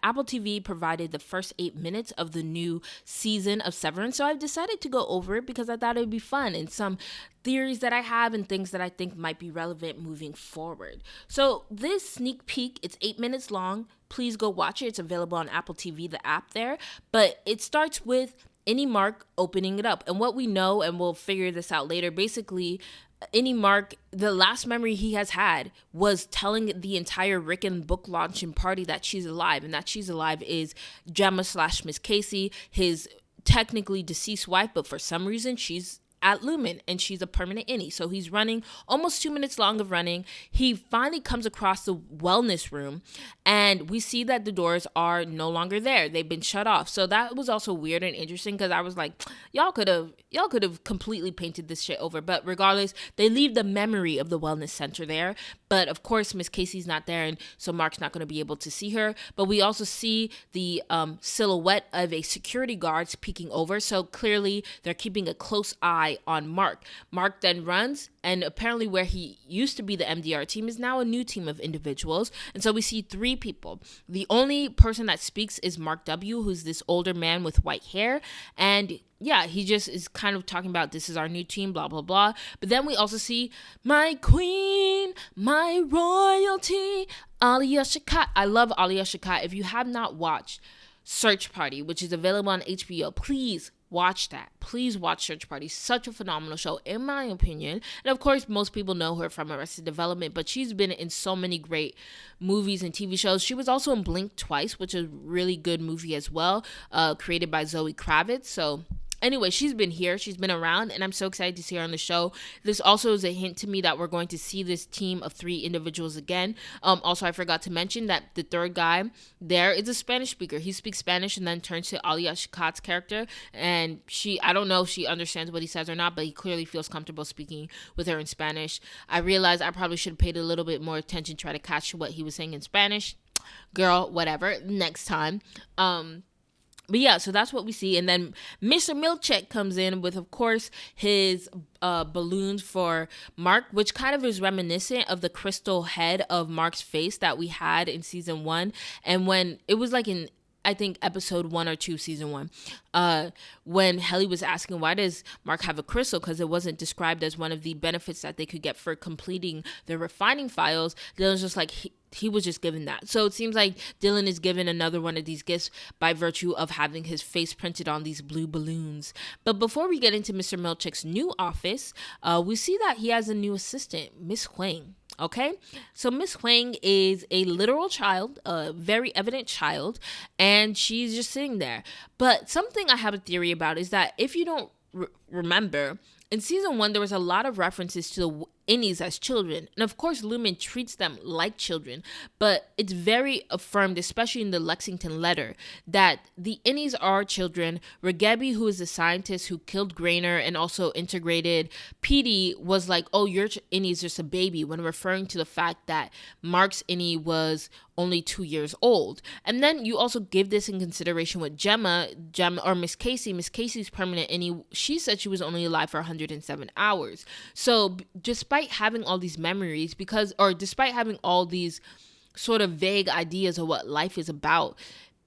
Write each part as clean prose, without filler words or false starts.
Apple TV provided the first 8 minutes of the new season of Severance. So I've decided to go over it because I thought it would be fun and some theories that I have and things that I think might be relevant moving forward. So this sneak peek, it's 8 minutes long. Please go watch it. It's available on Apple TV, the app there. But it starts with Innie Mark opening it up. And what we know, and we'll figure this out later, basically, Innie Mark, the last memory he has had was telling the entire Rickon book launching party that she's alive. And that she's alive is Gemma / Miss Casey, his technically deceased wife, but for some reason she's at Lumen and she's a permanent innie. So he's running almost 2 minutes long of running. He finally comes across the wellness room and we see that the doors are no longer there. They've been shut off. So that was also weird and interesting because I was like, y'all could have completely painted this shit over. But regardless, they leave the memory of the wellness center there. But of course, Miss Casey's not there, and so Mark's not going to be able to see her. But we also see the silhouette of a security guard peeking over. So clearly, they're keeping a close eye on Mark. Mark then runs, and apparently where he used to be the MDR team is now a new team of individuals. And so we see 3 people. The only person that speaks is Mark W., who's this older man with white hair. And yeah, he just is kind of talking about this is our new team, blah, blah, blah. But then we also see my queen, my royalty, Alia Shawkat. I love Alia Shawkat. If you have not watched Search Party, which is available on HBO, please watch that. Please watch Search Party. Such a phenomenal show, in my opinion. And of course, most people know her from Arrested Development, but she's been in so many great movies and TV shows. She was also in Blink Twice, which is a really good movie as well, created by Zoe Kravitz. So anyway, she's been here, she's been around, and I'm so excited to see her on the show. This also is a hint to me that we're going to see this team of 3 individuals again. Also, I forgot to mention that the third guy there is a Spanish speaker. He speaks Spanish and then turns to Alia Shawkat's character, and I don't know if she understands what he says or not, but he clearly feels comfortable speaking with her in Spanish. I realized I probably should have paid a little bit more attention, try to catch what he was saying in Spanish. Girl, whatever, next time. But yeah, so that's what we see. And then Mr. Milchek comes in with, of course, his balloons for Mark, which kind of is reminiscent of the crystal head of Mark's face that we had in season 1. And when it was like in, I think, episode 1 or 2, season 1, when Helly was asking, why does Mark have a crystal? Because it wasn't described as one of the benefits that they could get for completing the refining files. Then was just like, he was just given that. So it seems like Dylan is given another one of these gifts by virtue of having his face printed on these blue balloons. But before we get into Mr. Milchek's new office, we see that he has a new assistant, Miss Huang. Okay, so Miss Huang is a literal child, a very evident child, and she's just sitting there. But something I have a theory about is that if you don't remember, in season 1, there was a lot of references to the innies as children. And of course, Lumen treats them like children. But it's very affirmed, especially in the Lexington letter, that the innies are children. Regebi, who is the scientist who killed Grainer and also integrated Petey, was like, oh, your innie's just a baby, when referring to the fact that Mark's innie was only 2 years old. And then you also give this in consideration with Gemma or Miss Casey. Miss Casey's permanent innie, she said she was only alive for 107 hours. So despite having all these memories, despite having all these sort of vague ideas of what life is about,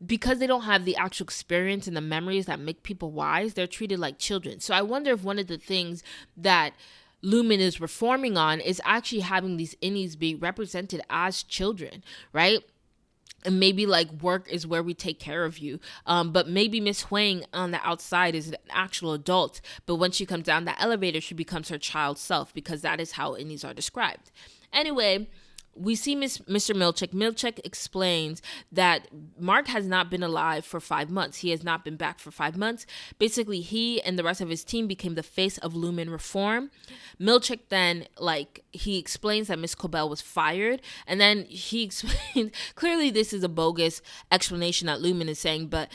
because they don't have the actual experience and the memories that make people wise, they're treated like children. So I wonder if one of the things that Lumen is reforming on is actually having these innies be represented as children, right? And maybe like work is where we take care of you. But maybe Miss Huang on the outside is an actual adult. But when she comes down the elevator, she becomes her child self, because that is how innies are described. Anyway, we see Mr. Milchek. Milchek explains that Mark has not been alive for 5 months. He has not been back for 5 months. Basically, he and the rest of his team became the face of Lumen reform. Milchek then, he explains that Miss Cobell was fired. And then he explains, clearly this is a bogus explanation that Lumen is saying, but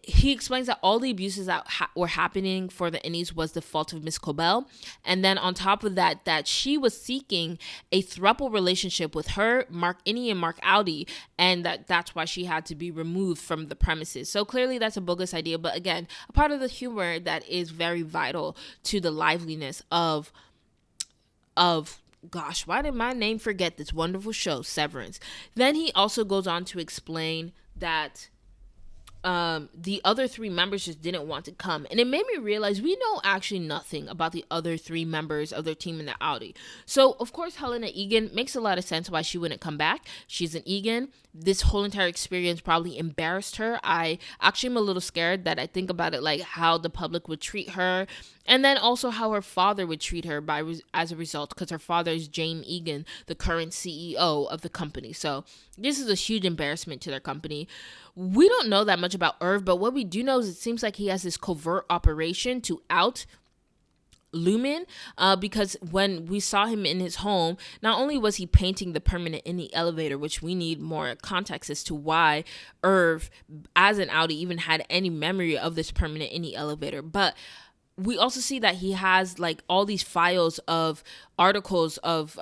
he explains that all the abuses that were happening for the innies was the fault of Miss Cobell. And then on top of that, that she was seeking a throuple relationship with her, Mark Innie, and Mark Audi, and that's why she had to be removed from the premises. So clearly that's a bogus idea. But again, a part of the humor that is very vital to the liveliness of gosh, why did my name forget this wonderful show, Severance? Then he also goes on to explain that the other three members just didn't want to come. And it made me realize we know actually nothing about the other three members of their team in the Audi. So, of course, Helena Egan makes a lot of sense why she wouldn't come back. She's an Egan. This whole entire experience probably embarrassed her. I actually am a little scared that I think about it like how the public would treat her. And then also how her father would treat her as a result, because her father is James Egan, the current CEO of the company. So this is a huge embarrassment to their company. We don't know that much about Irv, but what we do know is it seems like he has this covert operation to out Lumen, because when we saw him in his home, not only was he painting the permanent in the elevator, which we need more context as to why Irv, as an Audi, even had any memory of this permanent in the elevator, but we also see that he has like all these files of articles of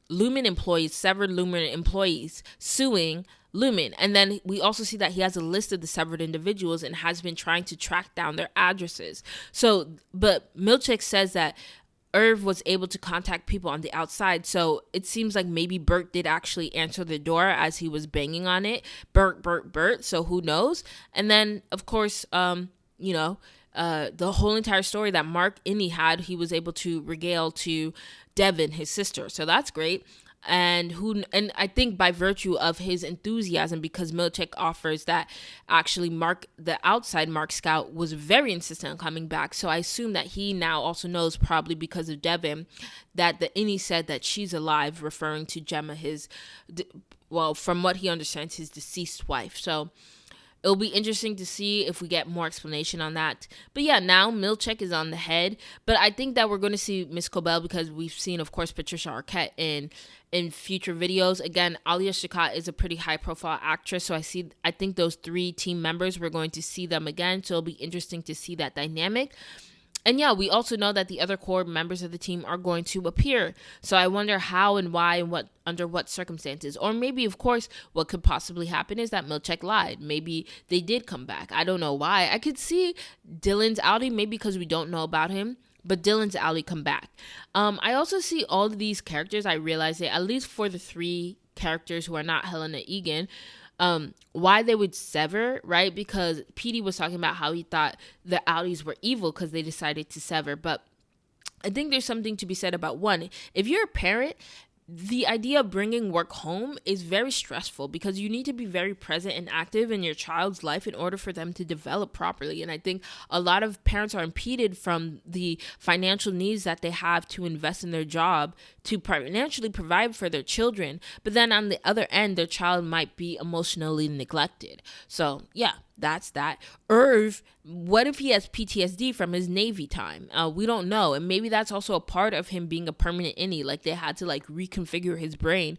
Lumen employees, severed Lumen employees suing Lumen. And then we also see that he has a list of the severed individuals and has been trying to track down their addresses. So, but Milchick says that Irv was able to contact people on the outside. So it seems like maybe Bert did actually answer the door as he was banging on it. Bert. So who knows? And then, of course, the whole entire story that Mark Inney had, he was able to regale to Devin, his sister. So that's great. And I think by virtue of his enthusiasm, because Milchick offers that actually Mark, the outside Mark Scout, was very insistent on coming back. So I assume that he now also knows, probably because of Devin, that the Inney said that she's alive, referring to Gemma, from what he understands, his deceased wife. So it'll be interesting to see if we get more explanation on that. But yeah, now Milchick is on the head. But I think that we're going to see Miss Cobell, because we've seen, of course, Patricia Arquette in future videos. Again, Alia Shawkat is a pretty high-profile actress, so I think those three team members, we're going to see them again. So it'll be interesting to see that dynamic. And yeah, we also know that the other core members of the team are going to appear. So I wonder how and why and under what circumstances. Or maybe, of course, what could possibly happen is that Milchick lied. Maybe they did come back. I don't know why. I could see Dylan's Audi, maybe because we don't know about him, but Dylan's Audi come back. I also see all of these characters. I realize that at least for the three characters who are not Helena Egan, why they would sever, right? Because Petey was talking about how he thought the Audis were evil because they decided to sever. But I think there's something to be said about, one, if you're a parent, the idea of bringing work home is very stressful, because you need to be very present and active in your child's life in order for them to develop properly. And I think a lot of parents are impeded from the financial needs that they have to invest in their job to financially provide for their children. But then on the other end, their child might be emotionally neglected. So yeah, that's that. Irv, what if he has PTSD from his Navy time? We don't know. And maybe that's also a part of him being a permanent innie. Like they had to reconfigure his brain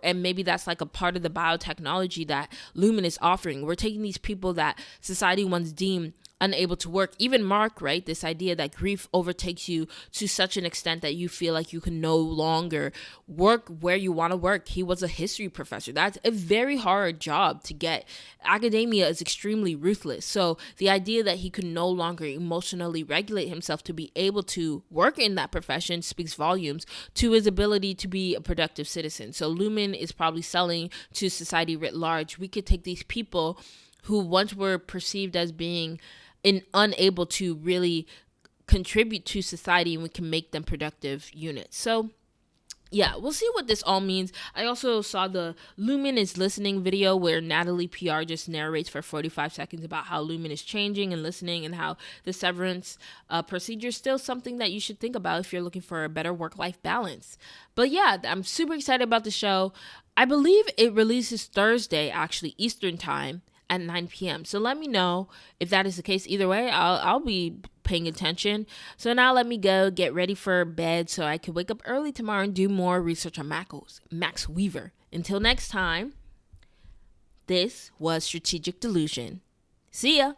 and maybe that's like a part of the biotechnology that Lumen is offering. We're taking these people that society once deemed unable to work. Even Mark, right? This idea that grief overtakes you to such an extent that you feel like you can no longer work where you want to work. He was a history professor. That's a very hard job to get. Academia is extremely ruthless. So the idea that he could no longer emotionally regulate himself to be able to work in that profession speaks volumes to his ability to be a productive citizen. So Lumen is probably selling to society writ large. We could take these people who once were perceived as being unable to really contribute to society, and we can make them productive units. So yeah, we'll see what this all means. I also saw the Lumen is listening video where Natalie PR just narrates for 45 seconds about how Lumen is changing and listening, and how the severance procedure is still something that you should think about if you're looking for a better work-life balance. But yeah, I'm super excited about the show. I believe it releases Thursday, actually, Eastern time, at 9 p.m. So let me know if that is the case. Either way, I'll be paying attention. So now let me go get ready for bed so I can wake up early tomorrow and do more research on Max Weaver. Until next time, this was Strategic Delusion. See ya.